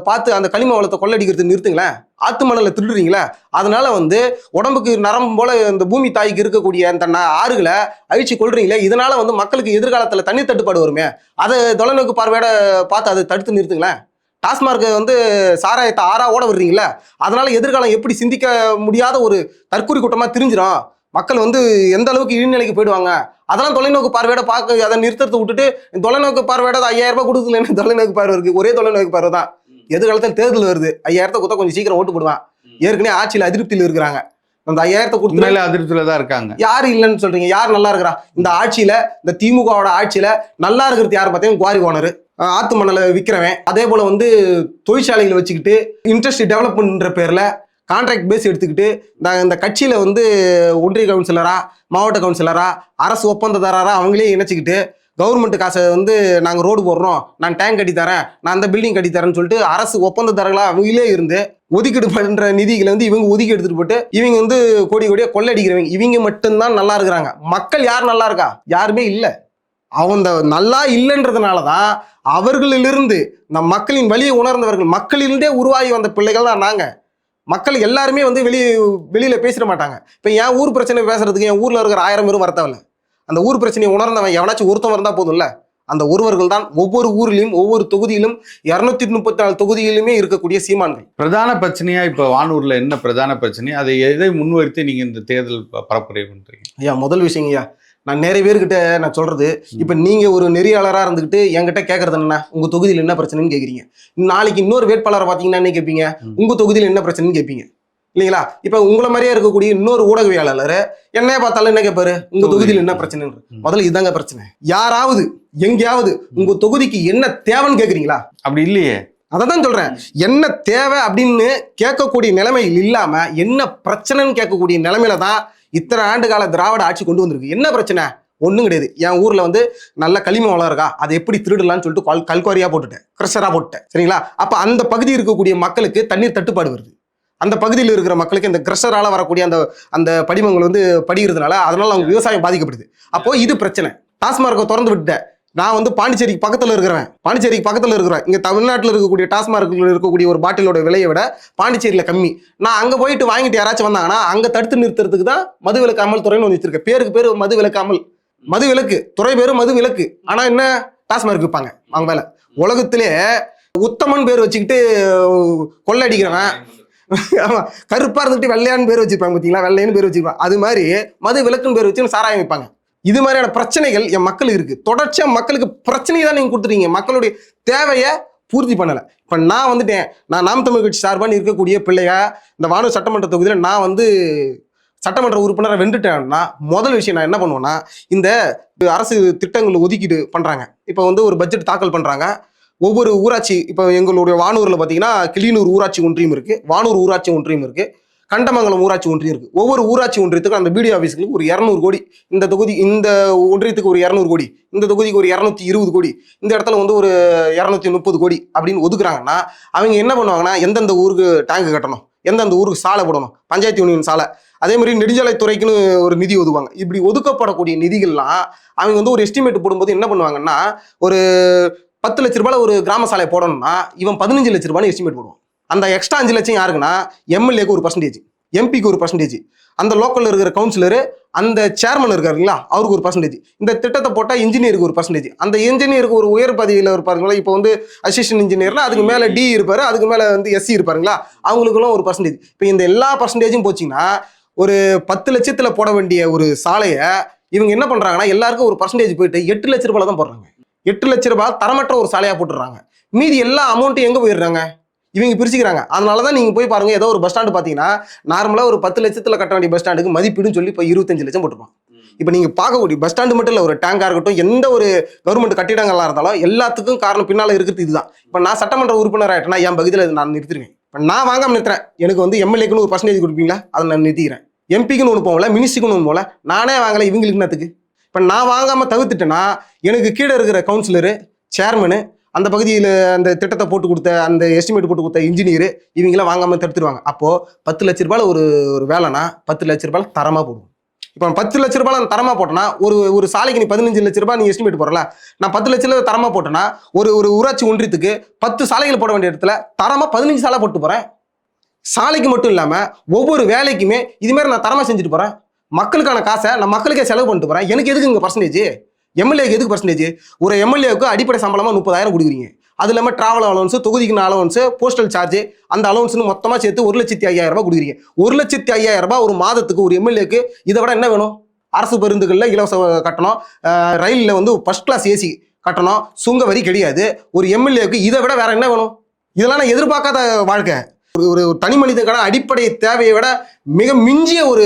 பார்த்து அந்த கனிம வளத்தை கொள்ளடிக்கிறது நிறுத்துங்களேன். ஆத்து மணலை திருடுறீங்களே, அதனால வந்து உடம்புக்கு நரம்பு போல இந்த பூமி தாய்க்கு இருக்கக்கூடிய அந்த ஆறுகளை அழிச்சு கொள்றீங்களே, இதனால வந்து மக்களுக்கு எதிர்காலத்தில் தண்ணீர் தட்டுப்பாடு வருமே, அதை தொலைநோக்கு பார்வையோட பார்த்து அதை தடுத்து நிறுத்துங்களேன். டாஸ்மார்க் வந்து சாராயத்தை ஆறா ஓட விடுறீங்களா, அதனால எதிர்காலம் எப்படி சிந்திக்க முடியாத ஒரு தற்கொலை கூட்டமா தெரிஞ்சிடும். மக்கள் வந்து எந்த அளவுக்கு இழிநிலைக்கு போயிடுவாங்க, அதெல்லாம் தொலைநோக்கு பார்வையோட பார்க்க அதை நிறுத்தத்தை விட்டுட்டு தொலைநோக்கு பார்வையோட 5000 ரூபாய் கொடுக்கலன்னு தொலைநோக்கு பார்வை இருக்கு. ஒரே தொலைநோக்கு பார்வை தான். எதிர்காலத்தில் தேர்தல் வருது, 5000 கொடுத்தா கொஞ்சம் சீக்கிரம் ஓட்டு போடுவான். ஏற்கனவே ஆட்சியில் அதிருப்தியில் இருக்கிறாங்க. அந்த 5000 கொடுத்து அதிருப்தியில தான் இருக்காங்க. யாரு இல்லைன்னு சொல்றீங்க? யார் நல்லா இருக்கிறா இந்த ஆட்சியில? இந்த திமுகவோட ஆட்சியில நல்லா இருக்கிறது யார் பார்த்தீங்கன்னா குவாரி ஓனர், ஆத்து மணலை விற்கிறவன், அதே போல வந்து தொழிற்சாலைகளை வச்சுக்கிட்டு இண்டஸ்ட்ரி டெவலப்மெண்ட்ன்ற பேர்ல கான்ட்ராக்ட் பேஸ் எடுத்துக்கிட்டு இந்த கட்சியில வந்து ஒன்றிய கவுன்சிலரா, மாவட்ட கவுன்சிலரா, அரசு ஒப்பந்ததாரரா அவங்களே இணைச்சிக்கிட்டு கவர்மெண்ட் காசை வந்து நாங்கள் ரோடு போடுறோம், நான் டேங்க் கட்டி தரேன், நான் அந்த பில்டிங் கட்டி தரேன்னு சொல்லிட்டு அரசு ஒப்பந்ததாரர்களா அவங்களே இருந்து ஒதுக்கீடு பண்ற நிதிகளை வந்து இவங்க ஒதுக்கி எடுத்துட்டு போட்டு இவங்க வந்து கோடி கோடியா கொள்ளடிக்கிறவங்க. இவங்க மட்டும்தான் நல்லா இருக்கிறாங்க. மக்கள் யார் நல்லா இருக்கா? யாருமே இல்லை. அவங்க நல்லா இல்லைன்றதுனாலதான் அவர்களிலிருந்து நம் மக்களின் வலியை உணர்ந்தவர்கள், மக்களிலிருந்தே உருவாகி வந்த பிள்ளைகள் தான் நாங்க. மக்கள் எல்லாருமே வந்து வெளியில பேசிட மாட்டாங்க. இப்ப என் ஊர் பிரச்சனை பேசுறதுக்கு என் ஊர்ல இருக்கிற 1000 பேரும் வரத்தவில்லை. அந்த ஊர் பிரச்சனையை உணர்ந்தவன் எவனாச்சும் ஒருத்தம் இருந்தா போதும்ல. அந்த ஒருவர்கள் தான் ஒவ்வொரு ஊரிலும் ஒவ்வொரு தொகுதியிலும் 234 தொகுதியிலுமே இருக்கக்கூடிய சீமான்கள். பிரதான பிரச்சனையா இப்ப வானூர்ல என்ன பிரதான பிரச்சனை, அதை எதை முன்வைத்து நீங்க இந்த தேர்தல் பரப்புரை பண்றீங்க? ஐயா, முதல் விஷயங்கய்யா, நான் நிறைய பேர்கிட்ட நான் சொல்றது, இப்ப நீங்க ஒரு நெறியாளராக இருந்துகிட்டு என்கிட்ட கேட்கறது என்ன, உங்க தொகுதியில் என்ன பிரச்சனைன்னு கேட்குறீங்க. நாளைக்கு இன்னொரு வேட்பாளரை பார்த்தீங்கன்னா என்ன கேட்பீங்க, உங்க தொகுதியில் என்ன பிரச்சனைன்னு கேட்பீங்க இல்லைங்களா? இப்ப உங்களை மாதிரியே இருக்கக்கூடிய இன்னொரு ஊடகவியலாளர் என்னைய பார்த்தாலும் என்ன கேட்பாரு, உங்க தொகுதியில் என்ன பிரச்சனை. முதல்ல இதுதாங்க பிரச்சனை. யாராவது எங்கேயாவது உங்க தொகுதிக்கு என்ன தேவைன்னு கேட்குறீங்களா? அப்படி இல்லையே. அதான் சொல்றேன், என்ன தேவை அப்படின்னு கேட்கக்கூடிய நிலைமையில் இல்லாம என்ன பிரச்சனைன்னு கேட்கக்கூடிய நிலைமையில தான் இத்தனை ஆண்டு கால திராவிட ஆட்சி கொண்டு வந்திருக்கு. என்ன பிரச்சனை? ஒன்றும் கிடையாது. என் ஊர்ல வந்து நல்ல களிம வளம் இருக்கா, அதை எப்படி திருடலாம்னு சொல்லிட்டு கல்குவாரியா போட்டுட்டேன், கிரஷரா போட்டுட்டேன். சரிங்களா? அப்ப அந்த பகுதி இருக்கக்கூடிய மக்களுக்கு தண்ணீர் தட்டுப்பாடு வருது. அந்த பகுதியில் இருக்கிற மக்களுக்கு இந்த கிரஷரால வரக்கூடிய அந்த படிமங்கள் வந்து படிக்கிறதுனால அதனால அவங்க விவசாயம் பாதிக்கப்படுது. அப்போ இது பிரச்சனை. டாஸ்மார்க்கை திறந்து விட்டுட்டேன். நான் வந்து பாண்டிச்சேரிக்கு பக்கத்தில் இருக்கிறேன். இங்கே தமிழ்நாட்டில் இருக்கக்கூடிய டாஸ்மார்க்கில் இருக்கக்கூடிய ஒரு பாட்டிலோட விலையை விட பாண்டிச்சேரியில் கம்மி. நான் அங்கே போயிட்டு வாங்கிட்டு யாராச்சும் வந்தாங்கன்னா அங்கே தடுத்து நிறுத்துறதுக்கு தான் மதுவிலக்கு அமல் துறைன்னு ஒன்று வச்சிருக்கேன். பேருக்கு பேர் மதுவிலக்கு அமல், மதுவிலக்கு துறை பேரு மதுவிலக்கு. ஆனால் என்ன டாஸ்மார்க் விற்பாங்க அவங்க மேலே. உலகத்திலே உத்தமன் பேர் வச்சுக்கிட்டு கொள்ளை அடிக்கிறவன், ஆமா, கருப்பா இருந்துட்டு வெள்ளையான்னு பேர் வச்சிருப்பாங்க பார்த்தீங்களா, வெள்ளைன்னு பேர் வச்சிருப்பாங்க. அது மாதிரி மது விலக்குன்னு பேர் வச்சு சாராயம் வைப்பாங்க. இது மாதிரியான பிரச்சனைகள் என் மக்களுக்கு இருக்கு. தொடர்ச்சியா மக்களுக்கு பிரச்சனையை தான் நீங்க கொடுத்துட்டீங்க, மக்களுடைய தேவையை பூர்த்தி பண்ணல. இப்ப நான் வந்துட்டேன், நான் நாம் தமிழ் கட்சி சார்பாக இருக்கக்கூடிய பிள்ளையா இந்த வானூர் சட்டமன்ற தொகுதியில நான் வந்து சட்டமன்ற உறுப்பினரை வென்றுட்டேன்னா முதல் விஷயம் நான் என்ன பண்ணுவேன்னா, இந்த அரசு திட்டங்கள் ஒதுக்கீடு பண்றாங்க. இப்போ வந்து ஒரு பட்ஜெட் தாக்கல் பண்றாங்க. ஒவ்வொரு ஊராட்சி, இப்போ எங்களுடைய வானூர்ல பார்த்தீங்கன்னா கிளியனூர் ஊராட்சி ஒன்றியம் இருக்கு, வானூர் ஊராட்சி ஒன்றியம் இருக்கு, கண்டமங்கலம் ஊராட்சி ஒன்றியம் இருக்கு. ஒவ்வொரு ஊராட்சி ஒன்றியத்துக்கும் அந்த பிடிஓ ஆஃபீஸுக்கு ஒரு 200 கோடி, இந்த தொகுதி இந்த ஒன்றியத்துக்கு ஒரு 200 கோடி, இந்த தொகுதிக்கு ஒரு 220 கோடி, இந்த இடத்துல வந்து ஒரு 230 கோடி அப்படின்னு ஒதுக்குறாங்கன்னா அவங்க என்ன பண்ணுவாங்கன்னா, எந்தெந்த ஊருக்கு டேங்க் கட்டணும், எந்தெந்த ஊருக்கு சாலை போடணும், பஞ்சாயத்து யூனியன் சாலை, அதே மாதிரி நெடுஞ்சாலைத்துறைக்குன்னு ஒரு நிதி ஒதுவாங்க. இப்படி ஒதுக்கப்படக்கூடிய நிதிகள்லாம் அவங்க வந்து ஒரு எஸ்டிமேட் போடும்போது என்ன பண்ணுவாங்கன்னா, ஒரு 10 லட்ச ரூபாய் ஒரு கிராம சாலை போடணும்னா இவன் 15 லட்ச ரூபாய் எஸ்டிமேட் போடுவான். அந்த எக்ஸ்ட்ரா 5 லட்சம் யாருக்குன்னா எம்எல்ஏக்கு ஒரு பர்சன்டேஜ், எம்பிக்கு ஒரு பர்சன்டேஜ், அந்த லோக்கல்ல இருக்கிற கவுன்சிலரு, அந்த சேர்மன் இருக்காருங்களா அவருக்கு ஒரு பர்சன்டேஜ், இந்த திட்டத்தை போட்டால் இன்ஜினியருக்கு ஒரு பர்சன்டேஜ், அந்த இன்ஜினியருக்கு ஒரு உயர் பதவியில் இருப்பாருங்களா. இப்போ வந்து அசிஸ்டன்ட் இன்ஜினியர்னா அதுக்கு மேலே டி இருப்பாரு, அதுக்கு மேலே வந்து எஸ்சி இருப்பாருங்களா, அவங்களுக்குலாம் ஒரு பர்சன்டேஜ். இப்போ இந்த எல்லா பர்சன்டேஜும் போச்சிங்கன்னா ஒரு 10 லட்சத்துல போட வேண்டிய ஒரு சாலையை இவங்க என்ன பண்றாங்கன்னா எல்லாருக்கும் ஒரு பர்சன்டேஜ் போயிட்டு 8 லட்ச ரூபாய் தான் போடுறாங்க. 8 லட்ச ரூபாய் தரமற்ற ஒரு சாலையா போட்டுடுறாங்க. மீதி எல்லா அமௌண்ட்டும் எங்க போயிடுறாங்க, இவங்க பிரிச்சுக்கிறாங்க. அதனாலதான் நீங்க போய் பாருங்க, ஏதோ ஒரு பஸ் ஸ்டாண்டு பாத்தீங்கன்னா நார்மலா ஒரு 10 லட்சத்துல கட்ட வேண்டிய பஸ் ஸ்டாண்டுக்கு மதிப்பீடுன்னு சொல்லி இப்போ 25 லட்சம் போட்டுருப்பான். இப்போ நீங்க பார்க்கக்கூடிய பஸ் ஸ்டாண்டு மட்டும் இல்லை, ஒரு டேங்கா இருக்கட்டும், எந்த ஒரு கவர்மெண்ட் கட்டிடங்களா இருந்தாலும் எல்லாத்துக்கும் காரணம் பின்னால இருக்கிறது இதுதான். இப்போ நான் சட்டமன்ற உறுப்பினர் ஆயிட்டேன்னா என் பகுதியில் நான் நிறுத்திடுவேன். இப்போ நான் வாங்காம நிறுத்துறேன், எனக்கு வந்து எம்எல்ஏக்குன்னு ஒரு பர்சன்டேஜ் கொடுப்பீங்களா, அதை நான் நிறுத்திக்கிறேன். எம்பிக்குன்னு ஒன்று போகல, மினிஸ்ட்ரிக்குன்னு ஒன்று போகல, நானே வாங்கலை, இவங்களுக்கு என்னத்துக்கு? இப்போ நான் வாங்காம தவிர்த்துட்டேன்னா எனக்கு கீழே இருக்கிற கவுன்சிலரு, சேர்மனு, அந்த பகுதியில் அந்த திட்டத்தை போட்டு கொடுத்த அந்த எஸ்டிமேட் போட்டு கொடுத்த இன்ஜினியர், இவங்களாம் வாங்காம தடுத்துருவாங்க. அப்போது 10 லட்ச ரூபாயில் ஒரு வேலைனா 10 லட்ச ரூபாய் தரமாக போடுவோம். இப்போ 10 லட்ச ரூபாய் நான் தரமாக போட்டேன்னா ஒரு சாலைக்கு நீ 15 லட்ச ரூபாய் நீ எஸ்டிமேட் போடல, நான் 10 லட்ச ரூபாய் தரமாக போட்டேன்னா ஒரு ஊராட்சி ஒன்றியத்துக்கு 10 சாலைகள் போட வேண்டிய இடத்துல தரமாக 15 சாலை போட்டு போகிறேன். சாலைக்கு மட்டும் இல்லாமல் ஒவ்வொரு வேலைக்குமே இதுமாரி நான் தரமாக செஞ்சுட்டு போகிறேன். மக்களுக்கான காசை நான் மக்களுக்கே செலவு பண்ணிட்டு போகிறேன். எனக்கு எதுக்கு இங்கே பர்சன்டேஜ்? எம்எல்ஏக்கு எதுக்கு பர்சன்டேஜ்? ஒரு எம்எல்ஏவுக்கு அடிப்படை சம்பளமாக 30,000 கொடுக்குறீங்க. அது இல்லாமல் டிராவல் அலவன்ஸு, தொகுதிக்கு அலவன்ஸு, போஸ்டல் சார்ஜ், அந்த அலவன்ஸ்னு மொத்தமாக சேர்த்து 1,05,000 ரூபாய் கொடுக்குறீங்க. 1,05,000 ரூபாய் ஒரு மாதத்துக்கு ஒரு எம்எல்ஏக்கு. இதை விட என்ன வேணும்? அரசு பேருந்துகளில் இலவச கட்டணம், ரயிலில் வந்து ஃபர்ஸ்ட் கிளாஸ் ஏசி கட்டணம், சுங்க வரி கிடையாது. ஒரு எம்எல்ஏவுக்கு இதை விட வேற என்ன வேணும்? இதெல்லாம் நான் எதிர்பார்க்காத வாழ்க்கை. ஒரு தனி மனிதனுக்கான அடிப்படை தேவையை விட மிக மிஞ்சிய ஒரு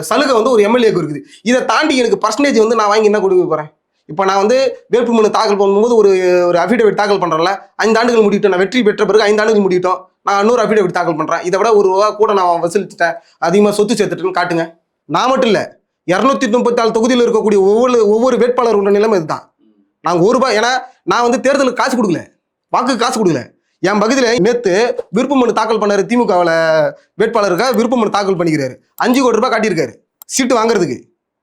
சலுகை வந்து ஒரு எம்எல்ஏக்கு இருக்குது. இதை தாண்டி எனக்கு பர்சன்டேஜ் வந்து நான் வாங்கி என்ன கொடுக்க போகிறேன்? இப்போ நான் வந்து வேட்புமனு தாக்கல் பண்ணும்போது ஒரு அஃபிடேவிட் தாக்கல் பண்ணுறேன்ல, 5 ஆண்டுகள் முடிவிட்டோம். நான் வெற்றி பெற்ற பிறகு 5 ஆண்டுகள் முடிவிட்டோம், நான் இன்னொரு அஃபிடேவிட் தாக்கல் பண்ணுறேன். இதை விட ₹1 கூட நான் வசூலிச்சிட்டேன், அதிகமாக சொத்து சேர்த்துட்டேன்னு காட்டுங்க. நான் மட்டும் இல்லை, 234 தொகுதியில் இருக்கக்கூடிய ஒவ்வொரு வேட்பாளரோட நிலைமை இதுதான். நாங்கள் ₹1, ஏன்னா நான் வந்து தேர்தலுக்கு காசு கொடுக்கல, வாக்குக்கு காசு கொடுக்கல. என் பகுதியில் நேற்று விருப்பமனு தாக்கல் பண்ணாரு, திமுகவில் வேட்பாளருக்காக விருப்பமனு தாக்கல் பண்ணிக்கிறாரு. 5 கோடி ரூபாய் காட்டியிருக்காரு சீட்டு வாங்குறதுக்கு.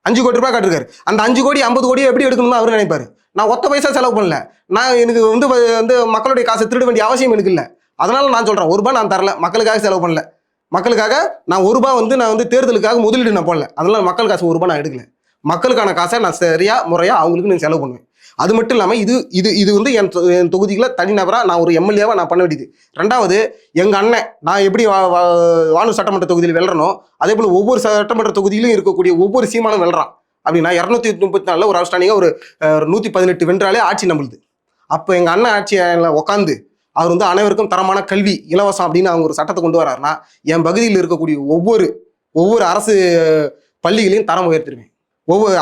5 கோடி ரூபாய் காட்டியிருக்காரு. அந்த 5 கோடி 50 கோடியை எப்படி எடுக்கணும்னு அவர் நினைப்பாரு. நான் ஒத்த பைசா செலவு பண்ணல, நான் எனக்கு வந்து மக்களுடைய காசை திருட வேண்டிய அவசியம் எனக்கு இல்லை. அதனால நான் சொல்கிறேன், ₹1 நான் தரல, மக்களுக்காக செலவு பண்ணல. மக்களுக்காக நான் ₹1 நான் வந்து தேர்தலுக்காக முதலீடு நான் போடல. அதனால மக்கள் காசு ₹1 நான் எடுக்கல. மக்களுக்கான காசை நான் சரியா முறையா அவங்களுக்கு நான் செலவு பண்ணுவேன். அது மட்டும் இல்லாமல் இது வந்து என் தொகுதியில் தனிநபராக நான் ஒரு எம்எல்ஏவாக நான் பண்ண வேண்டியது. ரெண்டாவது, எங்கள் அண்ணன் நான் எப்படி வானூர் சட்டமன்ற தொகுதியில் வெல்றனோ அதே போல் ஒவ்வொரு சட்டமன்ற தொகுதியிலும் இருக்கக்கூடிய ஒவ்வொரு சீமானும் வெல்றான். அப்படின்னா 234 ஒரு அவுட்ஸ்டாண்டிங்காக ஒரு 118 வென்றாலே ஆட்சி நம்மளுது. அப்போ எங்கள் அண்ணன் ஆட்சியில் உட்காந்து அவர் வந்து அனைவருக்கும் தரமான கல்வி இலவசம் அப்படின்னு அவங்க ஒரு சட்டத்தை கொண்டு வராருன்னா என் பகுதியில் இருக்கக்கூடிய ஒவ்வொரு அரசு பள்ளிகளையும் தரம் உயர்த்திருவேன்.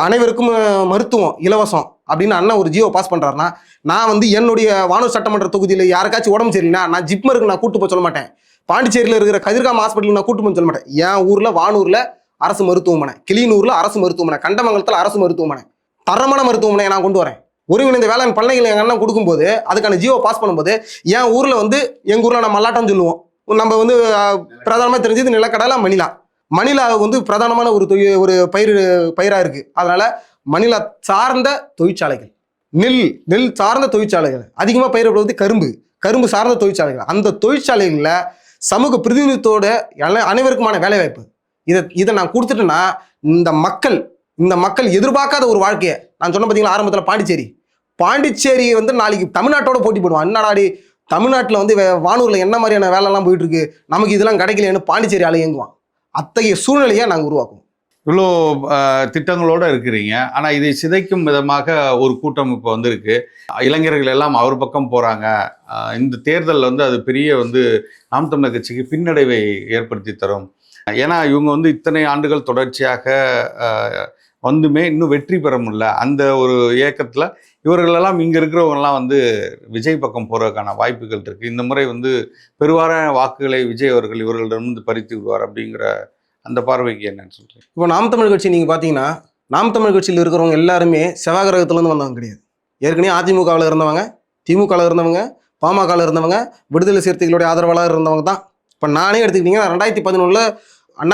அனைவருக்கும் மருத்துவம் இலவசம் அப்படின்னு அண்ணன் ஒரு ஜியோ பாஸ் பண்றாருன்னா, நான் வந்து என்னுடைய வானூர் சட்டமன்ற தொகுதியில் யாருக்காச்சும் உடம்பு சரியில்லைன்னா நான் ஜிப்மருக்கு நான் கூட்டு போக சொல்ல மாட்டேன், பாண்டிச்சேரியில் இருக்கிற கதிர்காம ஹாஸ்பிட்டலுக்கு நான் கூட்டு போக சொல்ல மாட்டேன். என் ஊர்ல வானூர்ல அரசு மருத்துவமனை, கிளியனூர்ல அரசு மருத்துவமனை, கண்டமங்கலத்தில் அரசு மருத்துவமனை, தரமான மருத்துவமனையை நான் கொண்டு வரேன். ஒருங்கிணைந்த வேளாண் பண்ணைகளை எங்கள் அண்ணன் கொடுக்கும்போது அதுக்கான ஜியோ பாஸ் பண்ணும்போது என் ஊர்ல வந்து எங்க ஊர்ல நம்ம மல்லாட்டம் சொல்லுவோம். நம்ம வந்து பிரதானமாக தெரிஞ்சது நிலக்கடலை, மணிலா வந்து பிரதானமான ஒரு பயிராக இருக்கு. அதனால மணிலா சார்ந்த தொழிற்சாலைகள், நெல் சார்ந்த தொழிற்சாலைகள் அதிகமாக பயிரிடுவது, கரும்பு சார்ந்த தொழிற்சாலைகள், அந்த தொழிற்சாலைகளில் சமூக பிரதிநிதித்தோட அனைவருக்குமான வேலைவாய்ப்பு இதை நான் கொடுத்துட்டேன்னா இந்த மக்கள் எதிர்பார்க்காத ஒரு வாழ்க்கையை நான் சொன்ன பார்த்தீங்களா ஆரம்பத்தில் பாண்டிச்சேரி வந்து நாளைக்கு தமிழ்நாட்டோட போட்டி போடுவான். என்னடாடி தமிழ்நாட்டில் வந்து வானூரில் என்ன மாதிரியான வேலைலாம் போயிட்டு இருக்கு, நமக்கு இதெல்லாம் கிடைக்கலையேன்னு பாண்டிச்சேரி ஆளு இயங்குவான். அத்தகைய சூழ்நிலையை நாங்கள் உருவாக்குவோம். இவ்வளோ திட்டங்களோடு இருக்கிறீங்க. ஆனால் இதை சிதைக்கும் விதமாக ஒரு கூட்டம் இப்போ வந்திருக்கு. இளைஞர்கள் எல்லாம் அவர் பக்கம் போகிறாங்க. இந்த தேர்தலில் வந்து அது பெரிய வந்து நாம் தமிழர் கட்சிக்கு பின்னடைவை ஏற்படுத்தி தரும். ஏன்னா இவங்க வந்து இத்தனை ஆண்டுகள் தொடர்ச்சியாக வந்துமே இன்னும் வெற்றி பெற முடியல. அந்த ஒரு இயக்கத்தில் இவர்களெல்லாம் இங்கே இருக்கிறவங்கெல்லாம் வந்து விஜய் பக்கம் போகிறதுக்கான வாய்ப்புகள் இருக்குது. இந்த முறை வந்து பெருவாரியான வாக்குகளை விஜய் அவர்கள் இவர்களிடமிருந்து பறித்து விடுவார் அப்படிங்கிற அந்த பார்வைக்கு என்னன்னு சொல்றீங்க? இப்போ நாம் தமிழ் கட்சி நீங்கள் பார்த்தீங்கன்னா, நாம் தமிழ் கட்சியில் இருக்கிறவங்க எல்லாருமே செவ்வாய் கிரகத்துலேருந்து வந்தவங்க கிடையாது. ஏற்கனவே அதிமுகவில் இருந்தவங்க, திமுகவில் இருந்தவங்க, பாமகவில் இருந்தவங்க, விடுதலை சிறுத்தைகளுடைய ஆதரவாளர் இருந்தவங்க தான். இப்போ நானே எடுத்துக்கிட்டிங்கன்னா 2011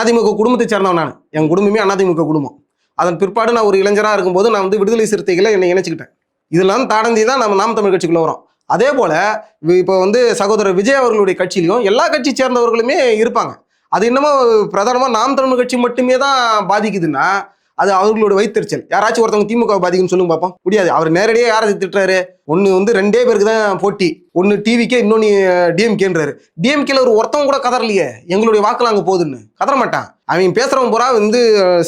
அதிமுக குடும்பத்தை சேர்ந்தவன். நான் என் குடும்பமே அதிமுக குடும்பம். அதன் பிற்பாடு நான் ஒரு இளைஞராக இருக்கும்போது நான் வந்து விடுதலை சிறுத்தைகளை என்னை இணைச்சிக்கிட்டேன். இதெல்லாம் தாண்டி தான் நம்ம நாம் தமிழ் கட்சிக்குள்ளே வரோம். அதே போல் இப்போ வந்து சகோதரர் விஜய் அவர்களுடைய கட்சியிலையும் எல்லா கட்சி சேர்ந்தவர்களுமே இருப்பாங்க. அது என்னமோ பிரதானமாக நாம் தமிழ் கட்சி மட்டுமே தான் பாதிக்குதுன்னா அது அவர்களோட வைத்தறிச்சல். யாராச்சும் ஒருத்தவங்க திமுக பாதிக்குன்னு சொல்லுங்க பார்ப்போம். முடியாது. அவர் நேரடியாக யாரை திட்டுறாரு? ஒன்று வந்து 2 பேருக்கு தான் போட்டி. ஒன்று டிவிக்கே, இன்னொன்று டிஎம்கேன்றாரு. டிஎம்கேல ஒருத்தவங்க கூட கதறலையே எங்களுடைய வாக்குலாம் அங்கே போகுதுன்னு. கதற மாட்டான். அவன் பேசுகிறவங்க பூரா வந்து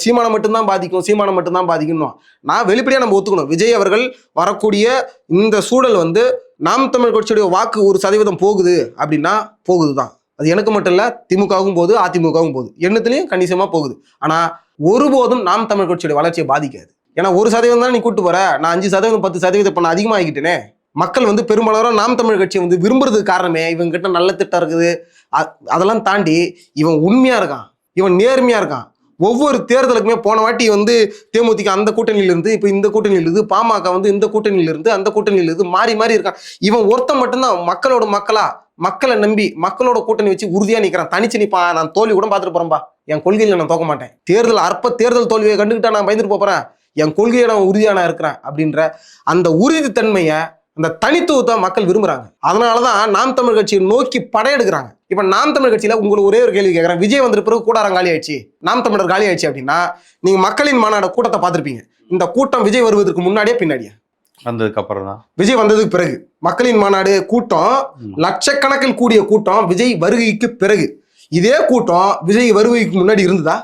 சீமானம் மட்டும்தான் பாதிக்கும், சீமானம் மட்டும்தான் பாதிக்கணும். நான் வெளிப்படையாக நம்ம ஒத்துக்கணும். விஜய் அவர்கள் வரக்கூடிய இந்த சூழல் வந்து நாம் தமிழ் கட்சியுடைய வாக்கு 1% போகுது அப்படின்னா போகுது தான். அது எனக்கு மட்டும் இல்லை, திமுகவும் போகுது, அதிமுகவும் போகுது, எண்ணத்துலையும் கணிசமாக போகுது. ஆனால் ஒருபோதும் நாம் தமிழ் கட்சியுடைய வளர்ச்சியை பாதிக்காது. ஏன்னா 1% தான் நீ கூட்டு போற, நான் 5%, 10% இப்போ நான் அதிகமாகிக்கிட்டேனே. மக்கள் வந்து பெரும்பாலும் நாம் தமிழ் கட்சியை வந்து விரும்புறதுக்கு காரணமே இவங்க கிட்ட நல்ல திட்டம் இருக்குது. அதெல்லாம் தாண்டி இவன் உண்மையா இருக்கான், இவன் நேர்மையா இருக்கான். ஒவ்வொரு தேர்தலுக்குமே போன வாட்டி வந்து தேமுதிக அந்த கூட்டணியிலிருந்து இப்போ இந்த கூட்டணியிலிருந்து, பாமக வந்து இந்த கூட்டணியிலிருந்து அந்த கூட்டணியிலிருந்து மாறி மாறி இருக்கான். இவன் ஒருத்தன் மட்டும்தான் மக்களோட மக்களா, மக்களை நம்பி மக்களோட கூட்டணி வச்சு உறுதியா நிற்கிறான். தனிச்சு நிற்பான். நான் தோல்வி கூட பார்த்துட்டு போறேன்பா, என் கொள்கையில் நான் தோக்க மாட்டேன். தேர்தல் தோல்வியை கண்டுக்கிட்டா நான் பயந்துட்டு போறேன், என் கொள்கையை நான் உறுதியா நான் இருக்கிறேன் அப்படின்ற அந்த உறுதித்தன்மையை, அந்த தனித்துவத்தை மக்கள் விரும்புறாங்க. அதனாலதான் நாம் தமிழ் கட்சியை நோக்கி படையெடுக்கிறாங்க. இப்ப நாம் தமிழ் கட்சியில உங்களுக்கு ஒரே ஒரு கேள்வி கேட்கறேன். விஜய் வந்த பிறகு கூடாரம் காலி ஆயிடுச்சு, நாம் தமிழர் காலி ஆயிடுச்சு அப்படின்னா நீங்க மக்களின் மாநாடு கூட்டத்தை பார்த்திருப்பீங்க. இந்த கூட்டம் விஜய் வருவதற்கு முன்னாடியே பின்னாடியா? வந்ததுக்கு அப்புறம் தான். விஜய் வந்ததுக்கு பிறகு மக்களின் மாநாடு கூட்டம், லட்சக்கணக்கில் கூடிய கூட்டம் விஜய் வருகைக்கு பிறகு. இதே கூட்டம் விஜய் வருகைக்கு முன்னாடி இருந்ததா?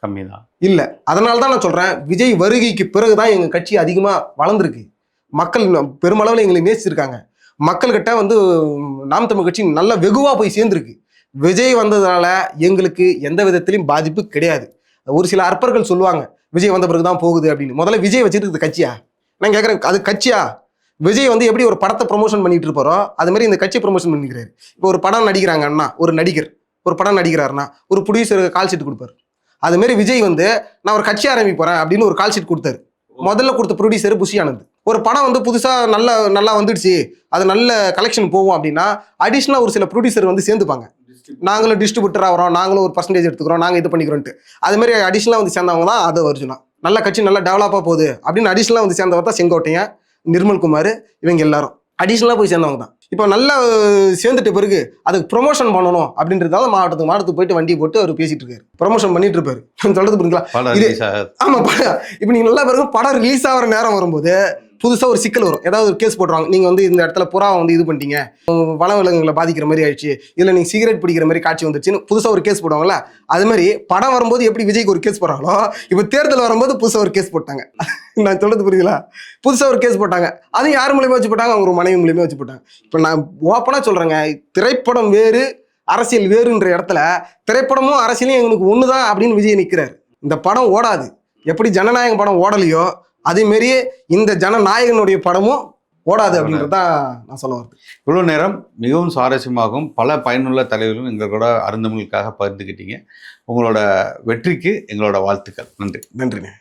கம்மிதான். இல்ல. அதனாலதான் நான் சொல்றேன், விஜய் வருகைக்கு பிறகுதான் எங்க கட்சி அதிகமா வளர்ந்துருக்கு. மக்கள் பெருமளவில் எங்களை நேசிச்சிருக்காங்க. மக்கள்கிட்ட வந்து நாம் தமிழ் கட்சி நல்ல வெகுவா போய் சேர்ந்துருக்கு. விஜய் வந்ததுனால எங்களுக்கு எந்த விதத்திலையும் பாதிப்பு கிடையாது. ஒரு சில அற்பர்கள் சொல்லுவாங்க விஜய் வந்த பிறகுதான் போகுது அப்படின்னு. முதல்ல விஜய் வச்சிருக்கு கட்சியா? நான் கேட்குறேன், அது கட்சியா? விஜய் வந்து எப்படி ஒரு படத்தை ப்ரொமோஷன் பண்ணிட்டு இருப்பாரோ அது மாதிரி இந்த கட்சி ப்ரொமோஷன் பண்ணிக்கிறாரு. இப்போ ஒரு படம் நடிக்கிறாங்கன்னா, ஒரு நடிகர் ஒரு படம் நடிக்கிறாருன்னா ஒரு ப்ரொடியூசருக்கு கால் ஷீட் கொடுப்பாரு. அது மாதிரி விஜய் வந்து நான் ஒரு கட்சி ஆரம்பி போறேன் அப்படின்னு ஒரு கால் ஷீட் கொடுத்தாரு. முதல்ல கொடுத்த ப்ரொடியூசர் புஷி ஆனந்த். ஒரு படம் வந்து புதுசா நல்லா வந்துடுச்சு, அது நல்ல கலெக்ஷன் போகும் அப்படின்னா அடிஷ்னலாக ஒரு சில ப்ரொடியூசர் வந்து சேர்ந்துப்பாங்க. நாங்களும் டிஸ்ட்ரிபியூட்டராக வரோம், நாங்களும் ஒரு பர்சன்டேஜ் எடுத்துக்கிறோம், நாங்கள் இது பண்ணிக்கிறோன்ட்டு. அது மாதிரி அடிஷ்னலாக வந்து சேர்ந்தவங்க தான் அது வருஷனா நல்ல கட்சி நல்லா டெவலப்பாக போகுது அப்படின்னு அடிஷ்னலாக வந்து சேர்ந்தவர் தான் செங்கோட்டையன், நிர்மல்குமார், இவங்க எல்லாரும் அடிஷ்னலாக போய் சேர்ந்தவங்க தான். இப்போ நல்லா சேர்ந்துட்ட பிறகு அதுக்கு ப்ரொமோஷன் பண்ணணும் அப்படின்றதால மாவட்டத்துக்கு போயிட்டு வண்டியை போட்டு அவர் பேசிட்டு இருக்காரு, ப்ரொமோஷன் பண்ணிட்டு இருப்பாரு. சொல்றது புரியுங்களா? ஆமா, இப்போ நீங்க நல்லா பிறகு படம் ரிலீஸ் ஆகிற நேரம் வரும்போது புதுசாக ஒரு சிக்கல் வரும். ஏதாவது ஒரு கேஸ் போட்டுருவாங்க, நீங்கள் வந்து இந்த இடத்துல புறாவை வந்து இது பண்ணிட்டீங்க, வனவிலங்குகளை பாதிக்கிற மாதிரி ஆயிடுச்சு, இல்லை நீங்கள் சிகரெட் பிடிக்கிற மாதிரி காட்சி வந்துச்சுன்னு புதுசாக ஒரு கேஸ் போடுவாங்கல்ல. அது மாதிரி படம் வரும்போது எப்படி விஜய்க்கு ஒரு கேஸ் போடுறாங்களோ, இப்போ தேர்தல் வரும்போது புதுசாக ஒரு கேஸ் போட்டாங்க. நான் சொல்றது புரியுதுங்களா? புதுசாக ஒரு கேஸ் போட்டாங்க. அது யார் மூலியமாக வச்சு போட்டாங்க? அவங்க ஒரு மனைவி மூலியமாக வச்சு போட்டாங்க. இப்போ நான் ஓப்பனாக சொல்கிறேங்க, திரைப்படம் வேறு அரசியல் வேறுன்ற இடத்துல திரைப்படமும் அரசியலும் எங்களுக்கு ஒன்று தான் அப்படின்னு விஜய் நிற்கிறார். இந்த படம் ஓடாது. எப்படி ஜனநாயகம் படம் ஓடலையோ அதே மாதிரியே இந்த ஜனநாயகனுடைய படமும் ஓடாது அப்படின்றதான் நான் சொல்ல வருது. இவ்வளோ நேரம் மிகவும் சுவாரஸ்யமாகவும் பல பயனுள்ள தலைவர்களும் எங்களோட அருந்தமிழுக்காக பகிர்ந்துக்கிட்டீங்க. உங்களோட வெற்றிக்கு எங்களோட வாழ்த்துக்கள். நன்றி. நன்றிங்க.